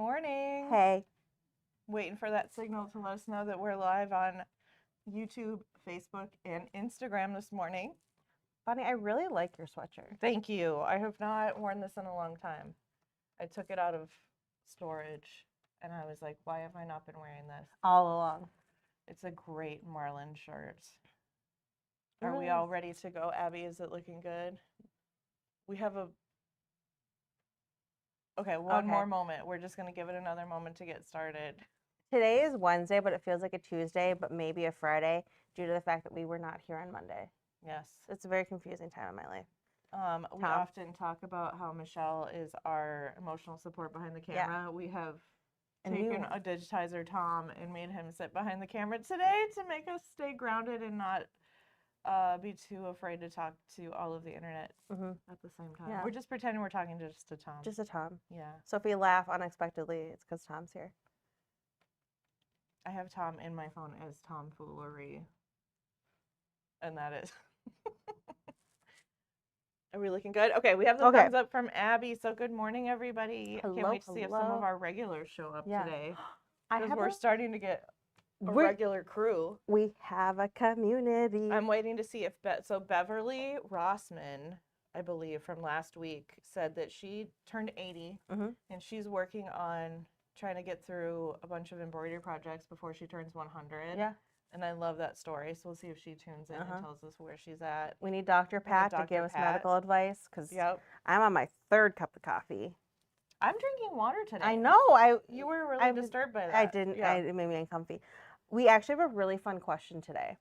morning. Hey. Waiting for that signal to let us know that we're live on YouTube, Facebook, and Instagram this morning. Bonnie, I really like your sweatshirt. Thank you. I have not worn this in a long time. I took it out of storage and I was like, why have I not been wearing this? All along. It's a great Marlin shirt. Are we all ready to go? Abby, is it looking good? We have a... Okay, one more moment. We're just going to give it another moment to get started. Today is Wednesday, but it feels like a Tuesday, but maybe a Friday due to the fact that we were not here on Monday. Yes. It's a very confusing time in my life. We often talk about how Michelle is our emotional support behind the camera. Yeah. We have taken a digitizer, Tom, and made him sit behind the camera today to make us stay grounded and not be too afraid to talk to all of the internet at the same time. Yeah. We're just pretending we're talking just to Tom. Just to Tom. Yeah. So if we laugh unexpectedly, it's because Tom's here. I have Tom in my phone as tomfoolery. And that is... Are we looking good? Okay, we have the thumbs up from Abby. So good morning, everybody. Can't wait to see if some of our regulars show up today. Because we're starting to get a regular crew. We have a community. I'm waiting to see if... So Beverly Rossman, I believe, from last week, said that she turned 80, and she's working on trying to get through a bunch of embroidery projects before she turns 100. Yeah. And I love that story, so we'll see if she tunes in and tells us where she's at. We need Dr. Pat to give us medical advice, because I'm on my third cup of coffee. I'm drinking water today. I know. You were really disturbed by that. I didn't. Yeah. It made me uncomfy. We actually have a really fun question today.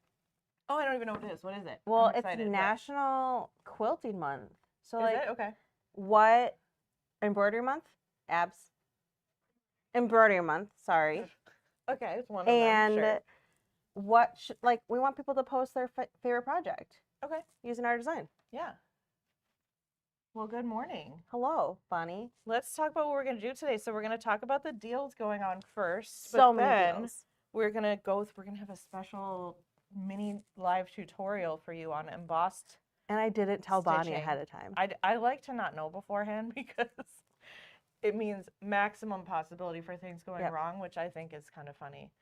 Oh, I don't even know what it is. What is it? Well, it's National Quilting Month. So, is it? Okay. What? Embroidery Month? Abs? Embroidery Month, sorry. Okay, it's one of them, sure. What, we want people to post their favorite project. Okay. Using our design. Yeah. Well, good morning. Hello, Bonnie. Let's talk about what we're going to do today. So we're going to talk about the deals going on first. So many deals. We're going to have a special mini live tutorial for you on embossed And I didn't tell Bonnie ahead of time. I like to not know beforehand because it means maximum possibility for things going wrong, which I think is kind of funny.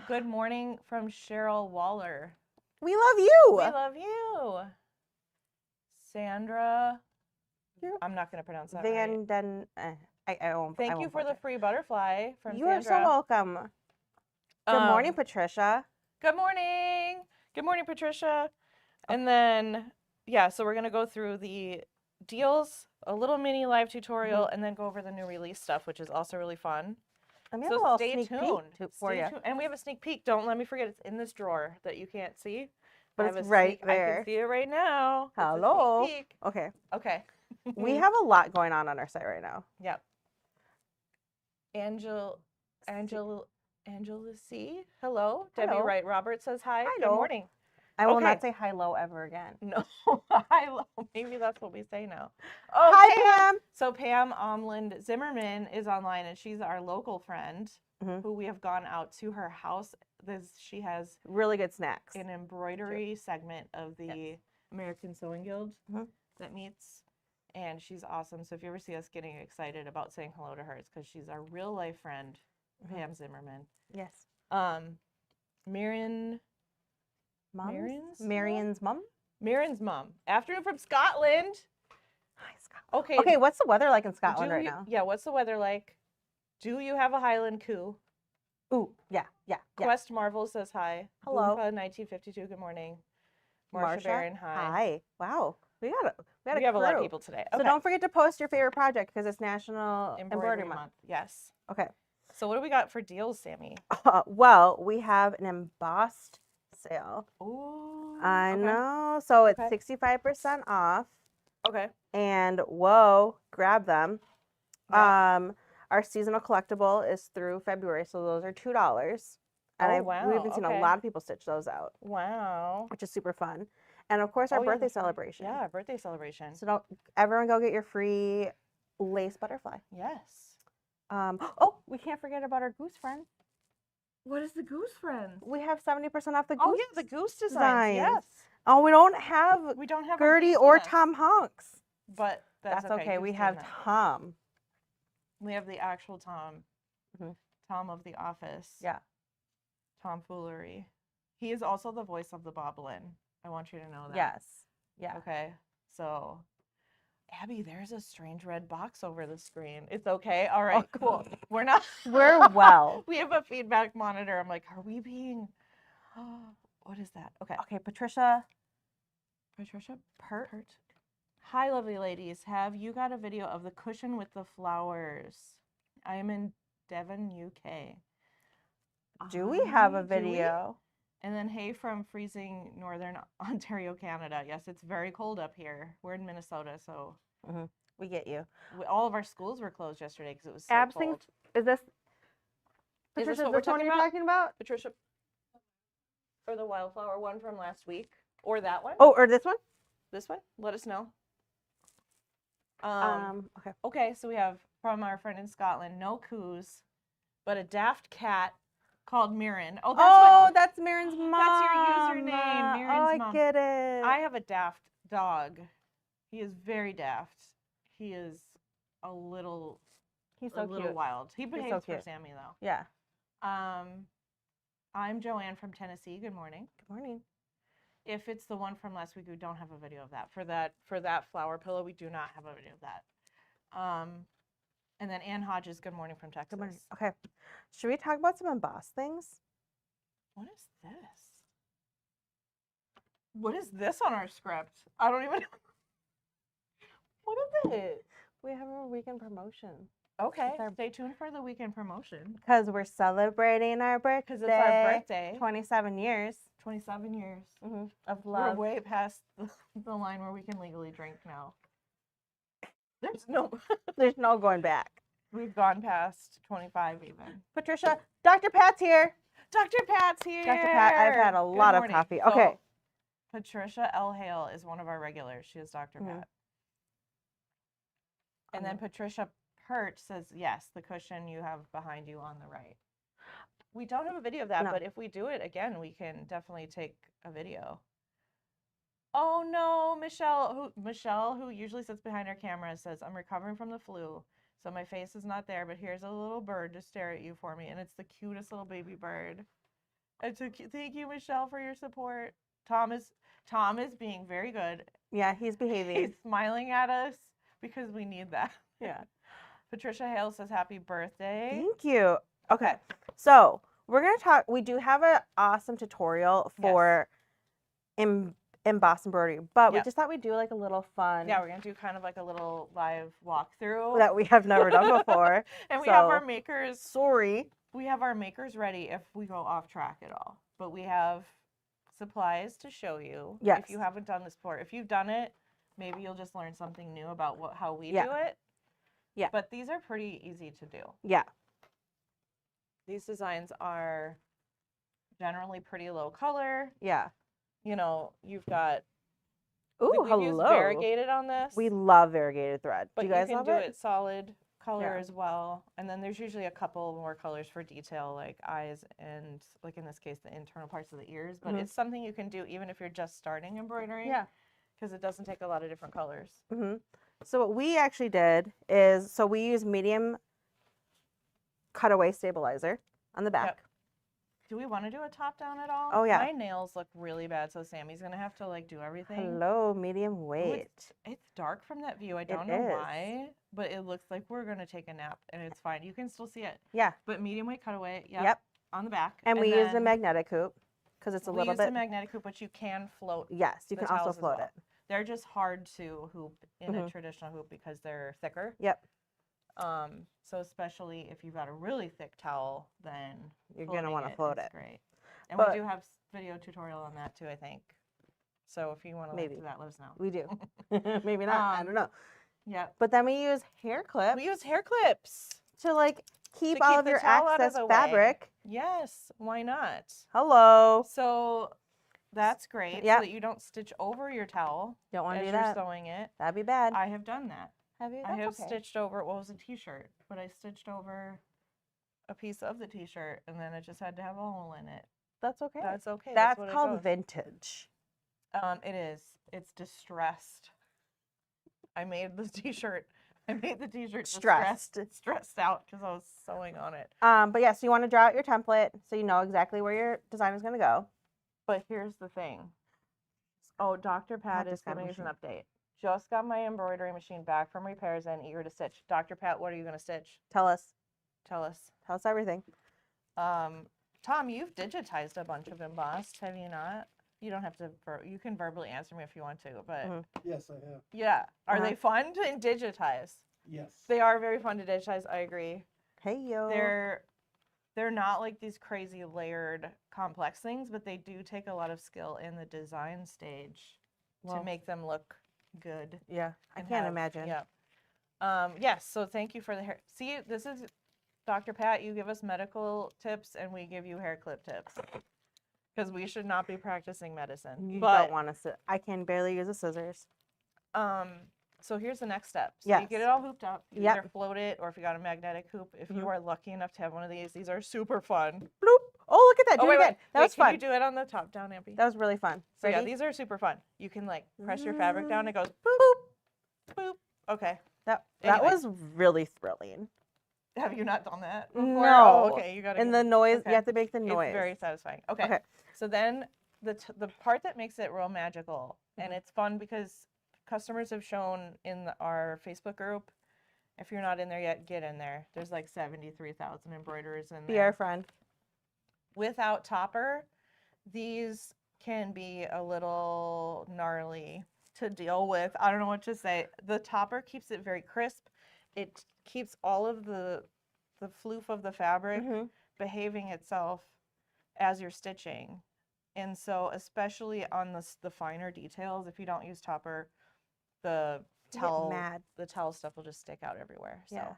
Good morning from Cheryl Waller. We love you. We love you. Sandra. I'm not going to pronounce that right. I won't. Thank you for the free butterfly from Sandra. You are so welcome. Good morning, Patricia. Good morning. Good morning, Patricia. And then, so we're going to go through the deals, a little mini live tutorial, and then go over the new release stuff, which is also really fun. So stay tuned for you. And we have a sneak peek. Don't let me forget, it's in this drawer that you can't see. But it's right there. I can see it right now. Hello. Okay. Okay. We have a lot going on our site right now. Yep. Angela C. Hello. Debbie Wright Roberts says hi. Hello. Good morning. I will not say hello ever again. No, hello. Maybe that's what we say now. Oh, hi, Pam. So Pam Omland Zimmerman is online, and she's our local friend who we have gone out to her house. She has really good snacks. An embroidery segment of the American Sewing Guild that meets, and she's awesome. So if you ever see us getting excited about saying hello to her, it's because she's our real life friend, Pam Zimmerman. Yes. Marion's mom. Afternoon from Scotland. Hi, Scotland. Okay, what's the weather like in Scotland right now? Yeah, what's the weather like? Do you have a Highland coup? Ooh, yeah. Quest Marvel says hi. Hello. Boompa 1952, good morning. Marsha Barron, hi. Hi. Wow. We have a lot of people today. Okay. So don't forget to post your favorite project because it's National Embroidery Month. Yes. Okay. So what do we got for deals, Sammy? Well, we have an embossed sale. Ooh. I know. So it's 65% off. Okay. And whoa, grab them. Yeah. Our seasonal collectible is through February, so those are $2. And we've been seeing a lot of people stitch those out. Wow. Which is super fun. And of course, our birthday celebration. Yeah, birthday celebration. So everyone go get your free lace butterfly. Yes. We can't forget about our goose friend. What is the goose friend? We have 70% off the goose. Oh yeah, the goose design. Yes. Oh, we don't have Gertie or Tom Hanks. But that's okay. We have Tom. We have the actual Tom. Tom of The Office. Yeah. Tomfoolery. He is also the voice of the Boblin. I want you to know that. Yes. Yeah. Okay. So, Abby, there's a strange red box over the screen. It's okay. All right, cool. We're not. We're well. We have a feedback monitor. I'm like, are we being? What is that? Okay. Okay, Patricia Pert. Hi, lovely ladies. Have you got a video of the cushion with the flowers? I am in Devon, UK. Do we have a video? And then, hey, from freezing northern Ontario, Canada. Yes, it's very cold up here. We're in Minnesota, so we get you. All of our schools were closed yesterday because it was so cold. Is this Patricia? Is this what you're talking about? Patricia, or the wildflower one from last week, or that one? Oh, or this one? This one? Let us know. Okay. Okay, so we have from our friend in Scotland, no coos, but a daft cat called Mirren. Oh, that's Mirren's mom. That's your username, Mirren's mom. I get it. I have a daft dog. He is very daft. He is a little wild. He behaves for Sammy though. Yeah. I'm Joanne from Tennessee. Good morning. Good morning. If it's the one from last week, we don't have a video of that. For that flower pillow, we do not have a video of that. And then Ann Hodges, good morning from Texas. Good morning. Okay. Should we talk about some embossed things? What is this? What is this on our script? I don't even know. What is it? We have a weekend promotion. Okay. Stay tuned for the weekend promotion. Because we're celebrating our birthday. Because it's our birthday. 27 years. 27 years of love. We're way past the line where we can legally drink now. There's no going back. We've gone past 25 even. Patricia, Dr. Pat's here. Dr. Pat's here. Dr. Pat, I've had a lot of coffee. Okay. So, Patricia L. Hale is one of our regulars. She is Dr. Pat. And then Patricia Pert says, yes, the cushion you have behind you on the right. We don't have a video of that, but if we do it again, we can definitely take a video. Oh no, Michelle, who usually sits behind our camera, says, I'm recovering from the flu, so my face is not there, but here's a little bird to stare at you for me, and it's the cutest little baby bird. Thank you, Michelle, for your support. Tom is being very good. Yeah, he's behaving. He's smiling at us because we need that. Yeah. Patricia Hale says, happy birthday. Thank you. Okay, so we're going to talk, we do have an awesome tutorial for embossed embroidery, but we just thought we'd do like a little fun. Yeah, we're going to do kind of like a little live walkthrough. That we have never done before. And we have our makers. Sorry. We have our makers ready if we go off track at all. But we have supplies to show you if you haven't done this before. If you've done it, maybe you'll just learn something new about how we do it. Yeah. But these are pretty easy to do. Yeah. These designs are generally pretty low color. Yeah. You know, you've got. Ooh, hello. Used variegated on this. We love variegated thread. But do you guys can love do it? It solid color as well. And then there's usually a couple more colors for detail, like eyes and, like in this case, the internal parts of the ears. But it's something you can do even if you're just starting embroidery. Yeah. Because it doesn't take a lot of different colors. So what we actually did is, we use medium cutaway stabilizer on the back. Yep. Do we want to do a top down at all? Oh, yeah. My nails look really bad, so Sammy's going to have to do everything. Hello, medium weight. It's dark from that view. I don't know why, but it looks like we're going to take a nap, and it's fine. You can still see it. Yeah. But medium weight cutaway, yep. On the back. And we use the magnetic hoop because it's a little bit. We use the magnetic hoop, but you can float. Yes, you can also float it. They're just hard to hoop in a traditional hoop because they're thicker. Yep. So especially if you've got a really thick towel, then you're going to want to float it. Great. And we do have video tutorial on that too, I think. So if you want to do that, let us know. We do. Maybe not. I don't know. Yeah. But then we use hair clips. We use hair clips to keep all of your excess fabric. Yes. Why not? Hello. So that's great. So that you don't stitch over your towel. Don't want to do that. that. You're sewing it. That'd be bad. I have done that. Have you? I have stitched over, what was a t-shirt, but I stitched over a piece of the t-shirt and then it just had to have a hole in it. That's okay. That's okay. That's called vintage. It is. It's distressed. I made the t-shirt I made the t-shirt stressed out because I was sewing on it. But yeah, so you want to draw out your template so you know exactly where your design is going to go. But here's the thing. Oh, Dr. Pat is giving us an update. Just got my embroidery machine back from repairs and eager to stitch. Dr. Pat, what are you going to stitch? Tell us. Tell us. Tell us everything. Tom, you've digitized a bunch of embossed, have you not? You don't have to, you can verbally answer me if you want to, but. Yes, I have. Yeah. Are they fun to digitize? Yes. They are very fun to digitize, I agree. Hey, yo. They're not like these crazy layered complex things, but they do take a lot of skill in the design stage to make them look good. Yeah, I can't imagine. Yeah. Yes, so thank you for the hair. See, this is Dr. Pat, you give us medical tips and we give you hair clip tips. Because we should not be practicing medicine. You don't want to sit. I can barely use the scissors. So here's the next step. So you get it all hooped up. You yep. either float it or if you got a magnetic hoop. If you are lucky enough to have one of these are super fun. Bloop. Oh, look at that. Do it again. That was fun. Can you do it on the top down, Ampy? That was really fun. So yeah, these are super fun. You can like press your fabric down. It goes boop, boop. Okay. That was really thrilling. Have you not done that before? No. Oh, okay, you got to. And the noise, you have to make the noise. It's very satisfying. Okay. So then the part that makes it real magical, and it's fun because customers have shown in our Facebook group, if you're not in there yet, get in there. There's like 73,000 embroiderers in there. Be our friend. Without topper, these can be a little gnarly to deal with. I don't know what to say. The topper keeps it very crisp. It keeps all of the floof of the fabric behaving itself as you're stitching. And so especially on the finer details, if you don't use topper, the towel stuff will just stick out everywhere. So. Yeah,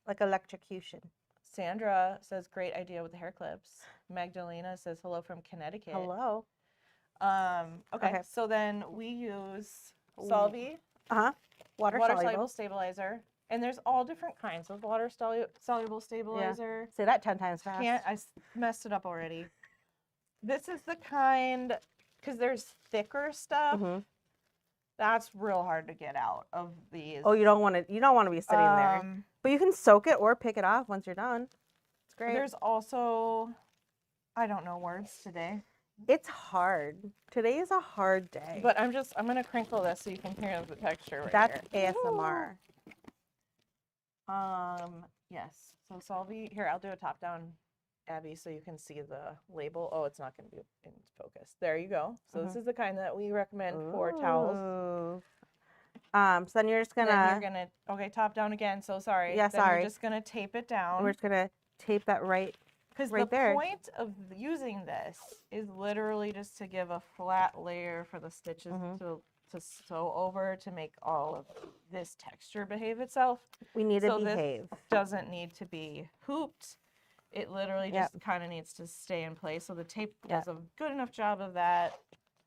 like electrocution. Sandra says, great idea with the hair clips. Magdalena says, hello from Connecticut. Hello. Okay, so then we use Solvi. Water soluble stabilizer. And there's all different kinds of water soluble stabilizer. Yeah. Say that 10 times fast. I messed it up already. This is the kind, because there's thicker stuff. That's real hard to get out of these. Oh, you don't want to be sitting there. But you can soak it or pick it off once you're done. It's great. There's also, I don't know words today. It's hard. Today is a hard day. But I'm going to crinkle this so you can hear the texture That's ASMR. Yes. So Solvi, here, I'll do a top down, Abby, so you can see the label. Oh, it's not going to be in focus. There you go. So this is the kind that we recommend for towels. So then you're just gonna. Okay, top down again. So sorry. Yeah, sorry. We're just gonna tape it down. We're just gonna tape that right there. Because the point of using this is literally just to give a flat layer for the stitches to sew over to make all of this texture behave itself. We need to behave. This doesn't need to be hooped. It literally just kind of needs to stay in place. So the tape does a good enough job of that.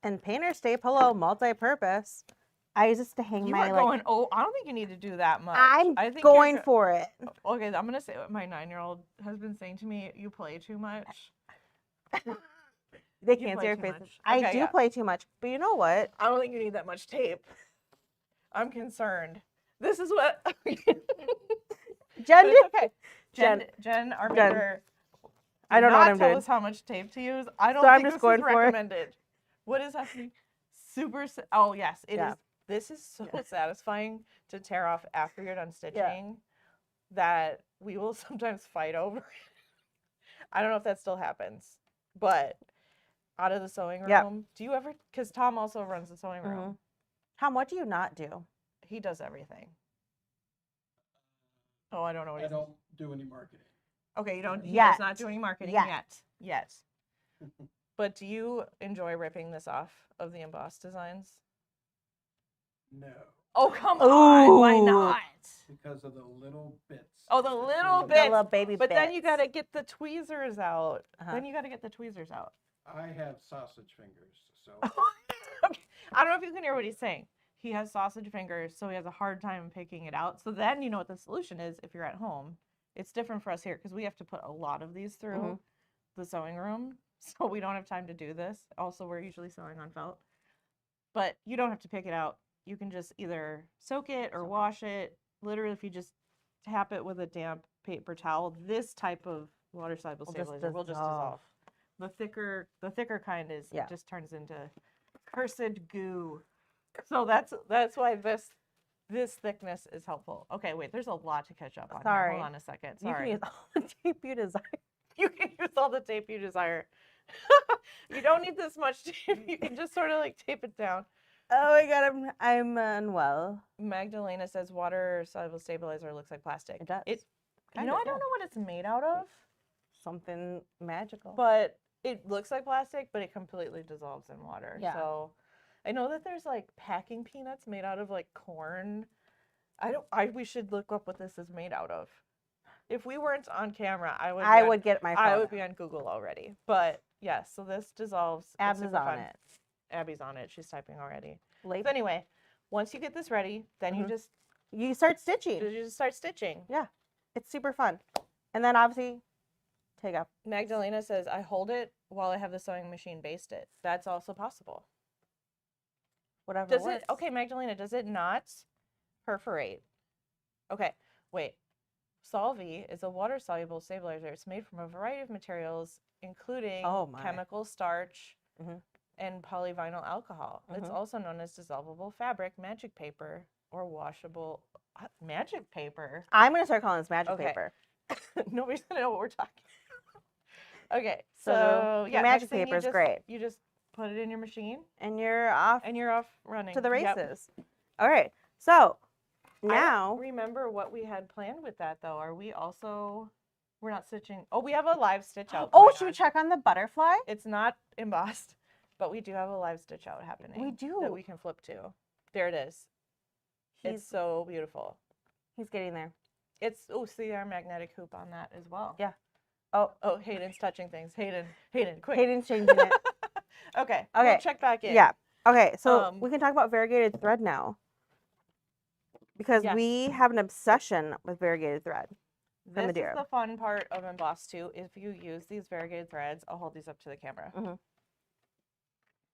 And painter's tape, hello, multi-purpose. I use this to hang my. I don't think you need to do that much. I think going for it. Okay, I'm gonna say what my 9-year-old has been saying to me. You play too much. They can't see your face. I do play too much, but you know what? I don't think you need that much tape. I'm concerned. This is what. Jen, okay. Jen, our maker. I don't know what I'm doing. Tell us how much tape to use. I don't think this is recommended. What is happening? Oh yes, it is. This is so satisfying to tear off after you're done stitching that we will sometimes fight over it. I don't know if that still happens, but out of the sewing room, do you ever, because Tom also runs the sewing room. Tom, what do you not do? He does everything. Oh, I don't know what I don't do any marketing. Okay, you don't, he does not do any marketing yet. But do you enjoy ripping this off of the embossed designs? No. Oh, come on. Why not? Because of the little bits. Oh, the little bits. The little baby bits. But then you got to get the tweezers out. Then you got to get the tweezers out. I have sausage fingers, so. Okay. I don't know if you can hear what he's saying. He has sausage fingers, so he has a hard time picking it out. So then you know what the solution is if you're at home. It's different for us here because we have to put a lot of these through the sewing room. So we don't have time to do this. Also, we're usually sewing on felt. But you don't have to pick it out. You can just either soak it or wash it. literally if you just tap it with a damp paper towel, this type of water soluble stabilizer will just dissolve. The thicker kind is it just turns into cursed goo. So that's why this thickness is helpful. Okay, wait, there's a lot to catch up on. Here. Hold on a second. Sorry. You can use all the tape you desire. You can use all the tape you desire. You don't need this much tape. You can just sort of like tape it down. Oh my god, I'm unwell. Magdalena says water soluble stabilizer looks like plastic. It does. I don't know what it's made out of. Something magical. But it looks like plastic, but it completely dissolves in water. Yeah. So I know that there's like packing peanuts made out of like corn. We should look up what this is made out of. If we weren't on camera, I would get my phone. I would be on Google already. But yes, so this dissolves. Abs is on it. Abby's on it. She's typing already. So anyway, once you get this ready, then you start stitching. You just start stitching. Yeah. It's super fun. And then obviously take up. Magdalena says, I hold it while I have the sewing machine baste it. That's also possible. Whatever. Does it? Okay, Magdalena, does it not perforate? Okay, wait. Solvi is a water-soluble stabilizer. It's made from a variety of materials, including chemical starch and polyvinyl alcohol. It's also known as dissolvable fabric, magic paper, or washable magic paper. I'm going to start calling this magic paper. Nobody's going to know what we're talking about. Okay, so yeah, magic paper is great. You just put it in your machine. And you're off. And you're off running. To the races. Yep. All right, so now. I don't remember what we had planned with that, though. We're not stitching. Oh, we have a live stitch out. Oh, should we check on the butterfly? It's not embossed, but we do have a live stitch out happening. We do. That we can flip to. There it is. It's so beautiful. He's getting there. See our magnetic hoop on that as well. Yeah. Oh, Hayden's touching things. Hayden, quick. Hayden's changing it. Okay. We'll check back in. Yeah. Okay, so we can talk about variegated thread now. Because we have an obsession with variegated thread. This is the fun part of embossed too. If you use these variegated threads, I'll hold these up to the camera.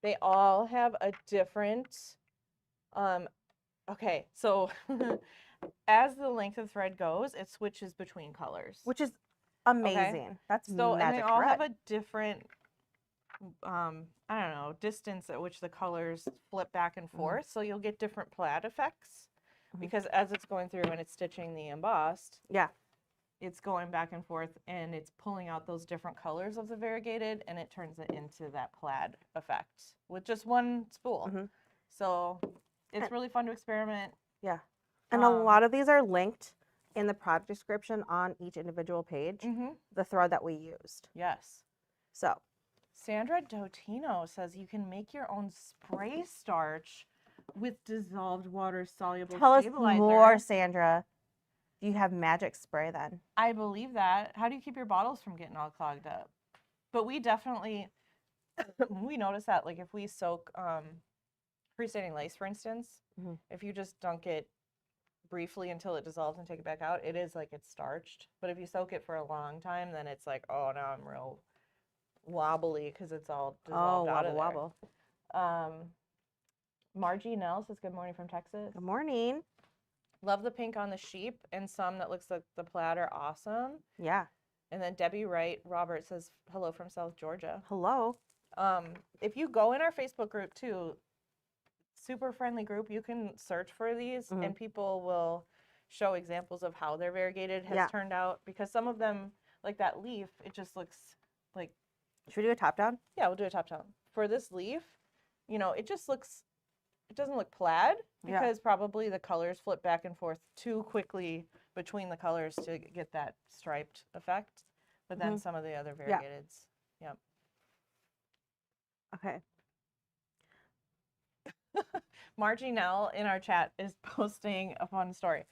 They all have a different, okay, so as the length of thread goes, it switches between colors. Which is amazing. Okay? That's magic and they all thread. have a different, I don't know, distance at which the colors flip back and forth. So you'll get different plaid effects. Because as it's going through and it's stitching the embossed, it's going back and forth and it's pulling out those different colors of the variegated and it turns it into that plaid effect with just one spool. So it's really fun to experiment. Yeah. And a lot of these are linked in the product description on each individual page, the thread that we used. Yes. So Sandra Dotino says you can make your own spray starch with dissolved water soluble stabilizer. Tell us more, Sandra. Do you have magic spray then? I believe that. How do you keep your bottles from getting all clogged up? But we definitely, we notice that like if we soak freestanding lace, for instance, if you just dunk it briefly until it dissolves and take it back out, it is like it's starched. But if you soak it for a long time, then it's like, oh, now I'm real wobbly because it's all dissolved out of there. Wobble. Margie Nell says, good morning from Texas. Good morning. Love the pink on the sheep and some that looks like the plaid are awesome. Yeah. And then Debbie Wright Robert says, hello from South Georgia. Hello. If you go in our Facebook group too, super friendly group, you can search for these and people will show examples of how their variegated has turned out. Because some of them, like that leaf, it just looks like... Should we do a top down? Yeah, we'll do a top down. For this leaf, you know, it just looks... It doesn't look plaid because probably the colors flip back and forth too quickly between the colors to get that striped effect. But then some of the other variegateds. Yep. Okay. Margie Nell in our chat is posting a fun story.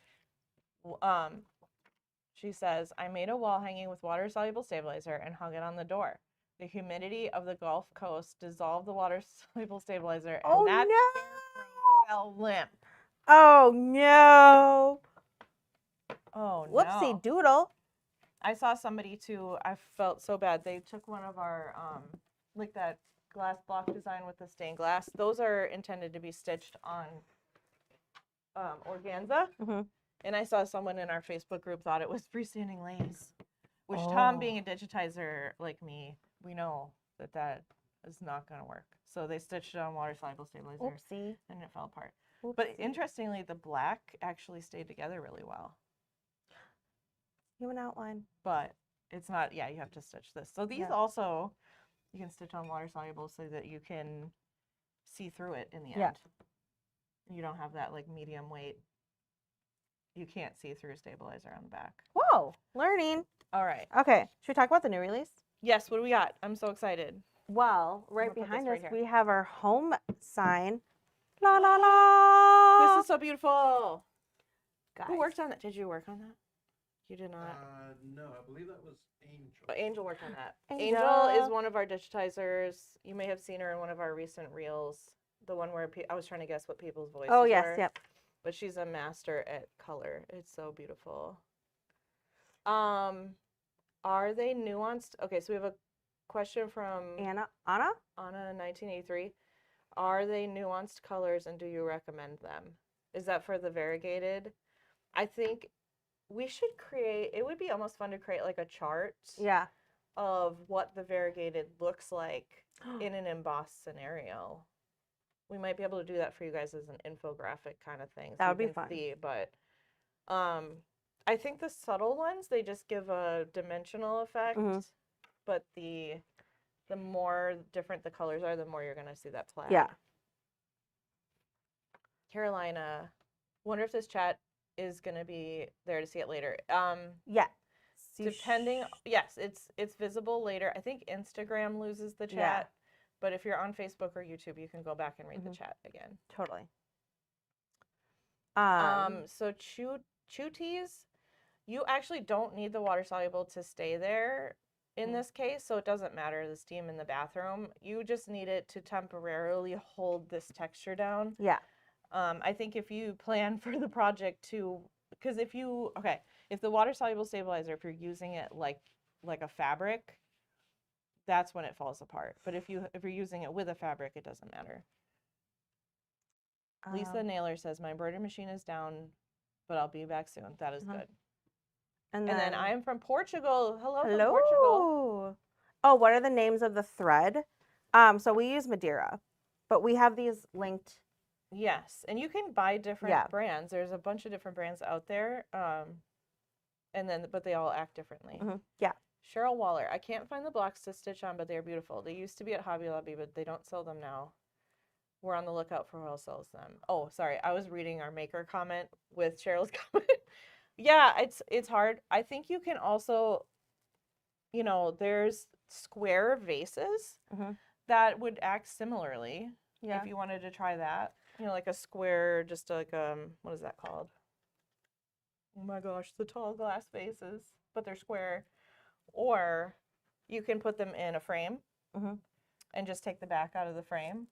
She says, I made a wall hanging with water-soluble stabilizer and hung it on the door. The humidity of the Gulf Coast dissolved the water-soluble stabilizer, and that fell limp. Oh, no. Oh, no. Whoopsie doodle. I saw somebody, too. I felt so bad. They took one of our, like that glass block design with the stained glass. Those are intended to be stitched on organza. And I saw someone in our Facebook group thought it was freestanding lace, which Tom, being a digitizer like me, we know that that is not going to work. So they stitched it on water-soluble stabilizer. Oopsie. And it fell apart. Oopsie. But interestingly, the black actually stayed together really well. Human outline. But it's not, yeah, you have to stitch this. So these also, you can stitch on water-soluble so that you can see through it in the end. You don't have that like medium weight. You can't see through stabilizer on the back. Whoa, learning. All right. Okay, should we talk about the new release? Yes, what do we got? I'm so excited. Well, right behind us, right we have our home sign. La la la. This is so beautiful. Guys. Who worked on that? Did you work on that? You did not. No, I believe that was Angel. But Angel worked on that. Angel Angel is one of our digitizers. You may have seen her in one of our recent reels. The one where I was trying to guess what people's voices Oh, yes, were. yep. But she's a master at color. It's so beautiful. Are they nuanced? Okay, so we have a question from Anna, 1983. Are they nuanced colors and do you recommend them? Is that for the variegated? I think we should create, it would be almost fun to create like a chart of what the variegated looks like in an embossed scenario. We might be able to do that for you guys as an infographic kind of thing. That would be fun. See, but I think the subtle ones, they just give a dimensional effect, but the more different the colors are, the more you're going to see that plaid. Yeah. Carolina, wonder if this chat is going to be there to see it later. Yeah. Depending, yes, it's visible later. I think Instagram loses the chat, but if you're on Facebook or YouTube, you can go back and read the chat again. Totally. So Chuties, you actually don't need the water soluble to stay there in this case, so it doesn't matter the steam in the bathroom. You just need it to temporarily hold this texture down. Yeah. I think if you plan for the project to, because if the water soluble stabilizer, if you're using it like a fabric, that's when it falls apart. But if you're using it with a fabric, it doesn't matter. Lisa Naylor says, my embroidery machine is down, but I'll be back soon. That is good. And then I am from Portugal. Hello from Portugal. Oh, what are the names of the thread? So we use Madeira, but we have these linked. Yes, and you can buy different brands. There's a bunch of different brands out there, but they all act differently. Yeah. Cheryl Waller, I can't find the blocks to stitch on, but they're beautiful. They used to be at Hobby Lobby, but they don't sell them now. We're on the lookout for who else sells them. Oh, sorry, I was reading our maker comment with Cheryl's comment. Yeah, it's hard. I think you can also, there's square vases that would act similarly. Yeah. If you wanted to try that. Like a square, just like, what is that called? Oh my gosh, the tall glass vases, but they're square. Or you can put them in a frame and just take the back out of the frame.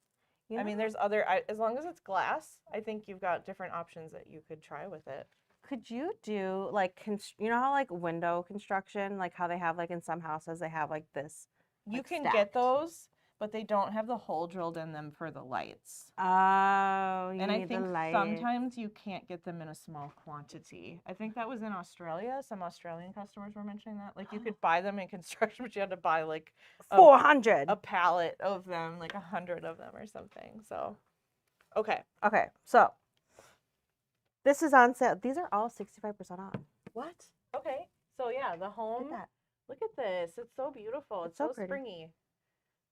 I mean, there's as long as it's glass, I think you've got different options that you could try with it. Could you do like, how like window construction, like how they have like in some houses, they have like this. You can get those, but they don't have the hole drilled in them for the lights. Oh, and I think sometimes you can't get them in a small quantity. I think that was in Australia. Some Australian customers were mentioning that. Like you could buy them in construction, but you had to buy like 400. A pallet of them, like 100 of them or something. So, okay. Okay, so this is on sale. These are all 65% off. What? Okay. So yeah, the home. Look at that. Look at this. It's so beautiful. It's so springy.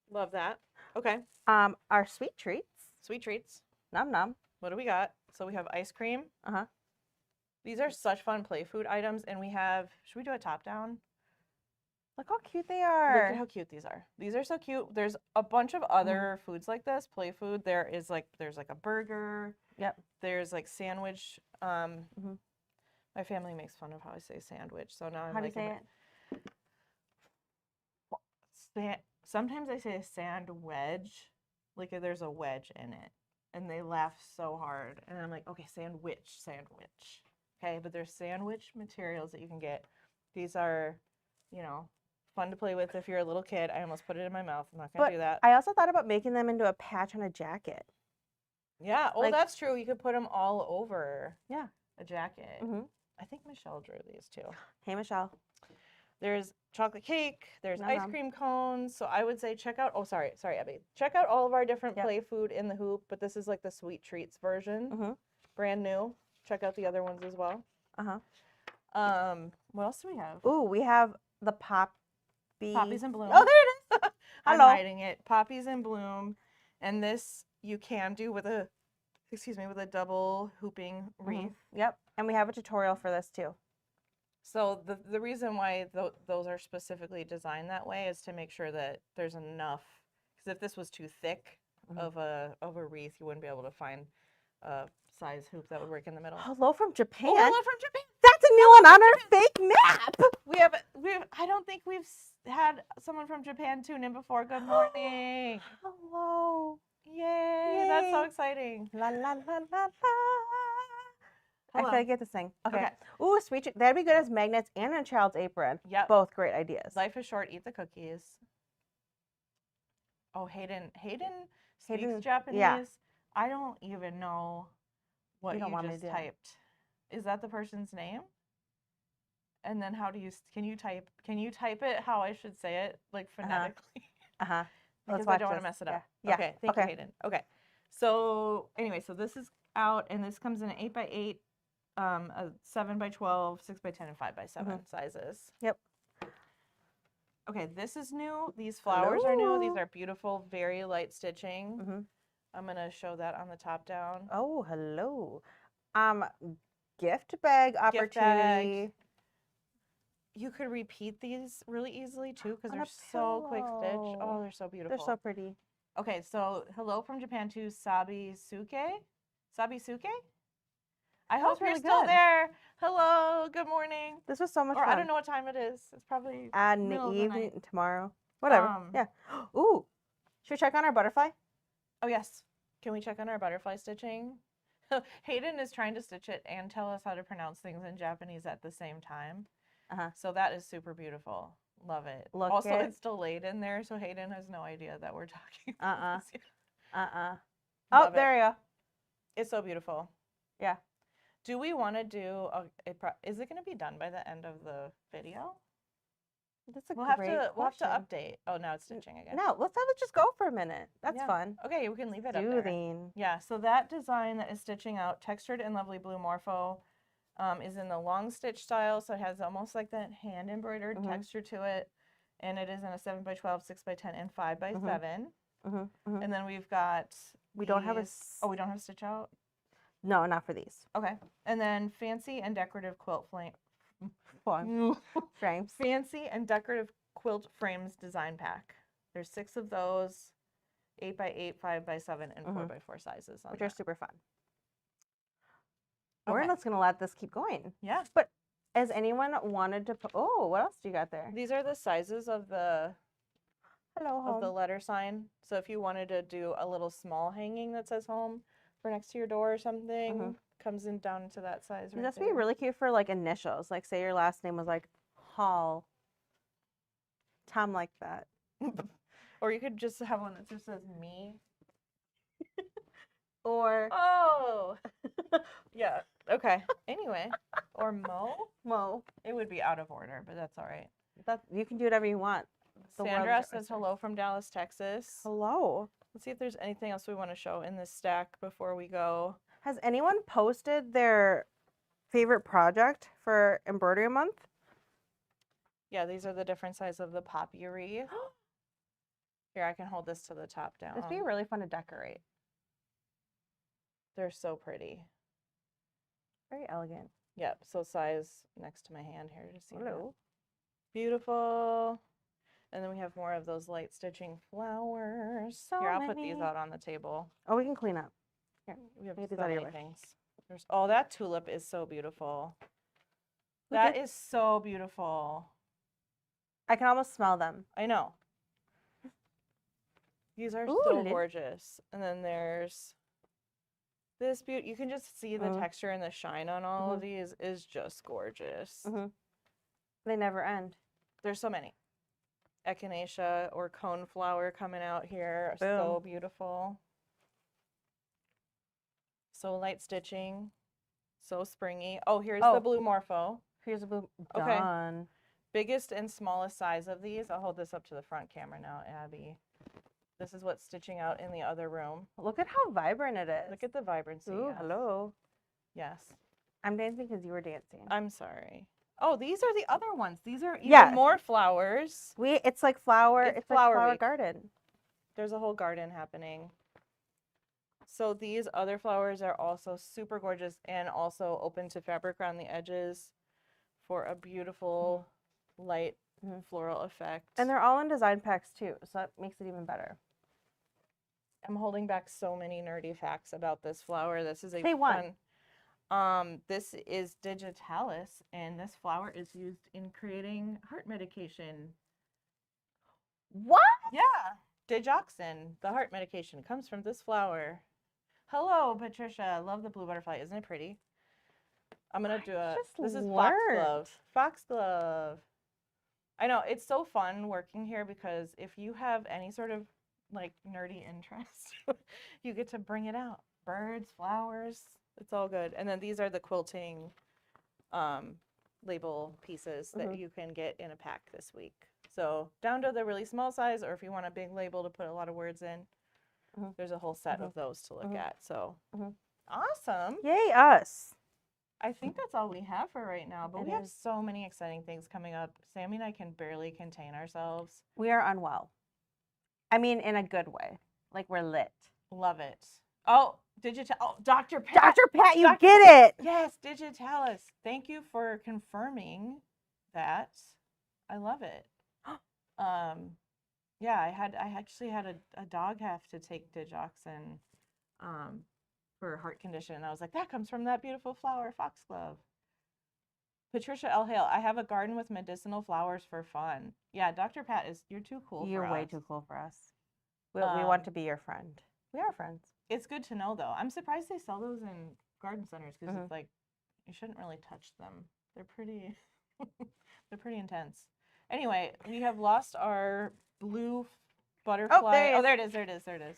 Love that. Okay. Our sweet treats. Sweet treats. Nom nom. What do we got? So we have ice cream. These are such fun play food items, and we have. Should we do a top down? Look how cute they are. Look at how cute these are. These are so cute. There's a bunch of other foods like this, play food. There's like a burger. Yep. There's like sandwich. My family makes fun of how I say sandwich, so now I'm how do you say it? Sometimes I say a sand wedge, like there's a wedge in it, and they laugh so hard. And I'm like, okay, sandwich. Okay, but there's sandwich materials that you can get. These are, fun to play with if you're a little kid. I almost put it in my mouth. I'm not going to do that. I also thought about making them into a patch on a jacket. Yeah, that's true. You could put them all over. Yeah. a jacket. Mm-hmm. I think Michelle drew these too. Hey, Michelle. There's chocolate cake. There's No ice problem. cream cones. So I would say check out. Oh, sorry, Abby. Check out all of our different Yep. play food in the hoop. But this is like the sweet treats version, Mm-hmm. brand new. Check out the other ones as well. Uh-huh. What else do we have? Ooh, we have the Poppies in bloom. Oh, there it is. I'm Hello. hiding it. Poppies in bloom, and this you can do with a, with a double hooping wreath. Mm-hmm. Yep. And we have a tutorial for this too. So the reason why those are specifically designed that way is to make sure that there's enough. Because if this was too thick of a wreath, you wouldn't be able to find a size hoop that would work in the middle. Hello from Japan. Oh, hello from Japan. That's a new one on our fake map. We have. I don't think we've had someone from Japan tune in before. Good morning. Hello. Yay! That's so exciting. La la la la la. I Hello. feel like I get to sing. Okay. Okay. Ooh, that'd be good as magnets and a child's apron. Yep. Both great ideas. Life is short. Eat the cookies. Oh, Hayden speaks Japanese. yeah. I don't even know what You don't want me just to do. typed. Is that the person's name? And then how do you can you type it how I should say it, like phonetically? Uh-huh. Because I don't want to mess it up. Yeah. Okay, thank you, Hayden. Okay. So anyway, so this is out, and this comes in an 8x8, a 7x12, 6x10, and 5x7 sizes. Yep. Okay, this is new. These flowers are new. These Hello. are beautiful, very light stitching. Mm-hmm. I'm gonna show that on the top down. Oh, hello. Gift bag opportunity. You could repeat these really easily too because On they're a so quick stitch. Oh, pillow. they're so beautiful. They're so pretty. Okay, so hello from Japan to Sabisuke. Sabisuke? I hope you're really still good. there. Hello, good morning. This was so much Or fun. I don't know what time it is. It's probably In the middle of the night. evening, tomorrow. Whatever. Yeah. Ooh. Should we check on our butterfly? Oh, yes. Can we check on our butterfly stitching? Hayden is trying to stitch it and tell us how to pronounce things in Japanese at the same time. Uh-huh. So that is super beautiful. Love it. Look Also, it. it's delayed in there, so Hayden has no idea that we're talking. Uh-uh. this yet. Oh, Love it. there you go. It's so beautiful. Yeah. Do we want to do is it going to be done by the end of the video? That's a We'll great have to question. update. Oh, now it's stitching again. No, let's just go for a minute. That's Yeah. fun. Okay, we can leave it up there. Soothing. Yeah, so that design that is stitching out, textured and lovely blue morpho, is in the long stitch style, so it has almost like that hand embroidered texture to it, and it is in a 7x12, 6x10, and 5x7. And then we've got We don't have a oh, we don't have stitch out? No, not for these. Okay. And then fancy and decorative quilt Frames. fancy and decorative quilt frames design pack. There's 6 of those, 8x8, 5x7, and 4x4 sizes on Which that. are super fun. We're Okay. just gonna let this keep going. Yeah. But has anyone wanted to oh, what else do you got there? These are the sizes of the Hello, home. of the letter sign. So if you wanted to do a little small hanging that says home for next to your door or something, comes in down into that size right That's there. be really cute for like initials. Like say your last name was like Hall. Tom like that. Or you could just have one that just says me. Or Oh. Yeah. Okay. Anyway. Or Mo. Mo. It would be out of order, but that's all right. That you can do whatever you want. The world Sandra is says yours. hello from Dallas, Texas. Hello. Let's see if there's anything else we want to show in this stack before we go. Has anyone posted their favorite project for embroidery month? Yeah, these are the different sizes of the poppy wreath. Here, I can hold this to the top down. This would be really fun to decorate. They're so pretty. Very elegant. Yep, so size next to my hand here to see. Hello. Beautiful. And then we have more of those light stitching flowers. So Here, I'll put many. these out on the table. Oh, we can clean up. Here. We have Get so these out of your many way. things. Oh, that tulip is so beautiful. Who That did- is so beautiful. I can almost smell them. I know. These are Ooh, so lit- gorgeous. And then there's this beauty. You can just see the texture and the shine on all of these is just gorgeous. They never end. There's so many. Echinacea or coneflower coming out here. So Boom. beautiful. So light stitching. So springy. Oh, here's Oh. the blue morpho. Here's a blue. Okay. Done. Biggest and smallest size of these. I'll hold this up to the front camera now, Abby. This is what's stitching out in the other room. Look at how vibrant it is. Look at the vibrancy. Ooh, yes. hello. Yes. I'm dancing because you were dancing. I'm sorry. Oh, these are the other ones. These are even more flowers. It's like flower. It's flower like flower week. garden. There's a whole garden happening. So these other flowers are also super gorgeous and also open to fabric around the edges for a beautiful light floral effect. And they're all in design packs too, so that makes it even better. I'm holding back so many nerdy facts about this flower. This is a Say one. This is digitalis, and this flower is used in creating heart medication. What? Yeah. Digoxin, the heart medication, comes from this flower. Hello, Patricia. I love the blue butterfly. Isn't it pretty? I'm going to do this is foxglove. Foxglove. I know, it's so fun working here because if you have any sort of like nerdy interest, you get to bring it out. Birds, flowers, it's all good. And then these are the quilting label pieces that you can get in a pack this week. So down to the really small size, or if you want a big label to put a lot of words in, there's a whole set of those to look at. So awesome. Yay, us. I think that's all we have for right now, but It we have is. so many exciting things coming up. Sammy and I can barely contain ourselves. We are unwell. I mean, in a good way. Like we're lit. Love it. Oh, Dr. Pat. Dr. Pat, you get it. Yes, digitalis. Thank you for confirming that. I love it. Yeah, I actually had a dog have to take digoxin for a heart condition. And I was like, that comes from that beautiful flower, foxglove. Patricia L. Hale, I have a garden with medicinal flowers for fun. Yeah, Dr. Pat, you're too cool for us. You're way too cool for us. We want to be your friend. We are friends. It's good to know, though. I'm surprised they sell those in garden centers because it's like, you shouldn't really touch them. They're pretty, they're pretty intense. Anyway, we have lost our blue butterfly. Oh, there it is.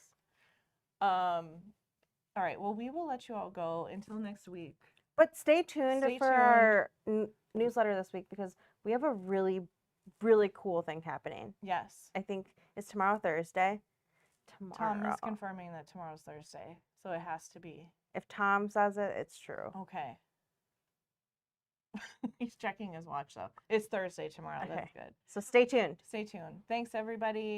All right, well, we will let you all go until next week. But stay tuned for our newsletter this week because we have a really, really cool thing happening. Yes. I think it's tomorrow, Thursday. Tom is confirming that tomorrow's Thursday, so it has to be. If Tom says it, it's true. Okay. He's checking his watch, though. It's Thursday tomorrow. Okay. That's good. So stay tuned. Stay tuned. Thanks, everybody.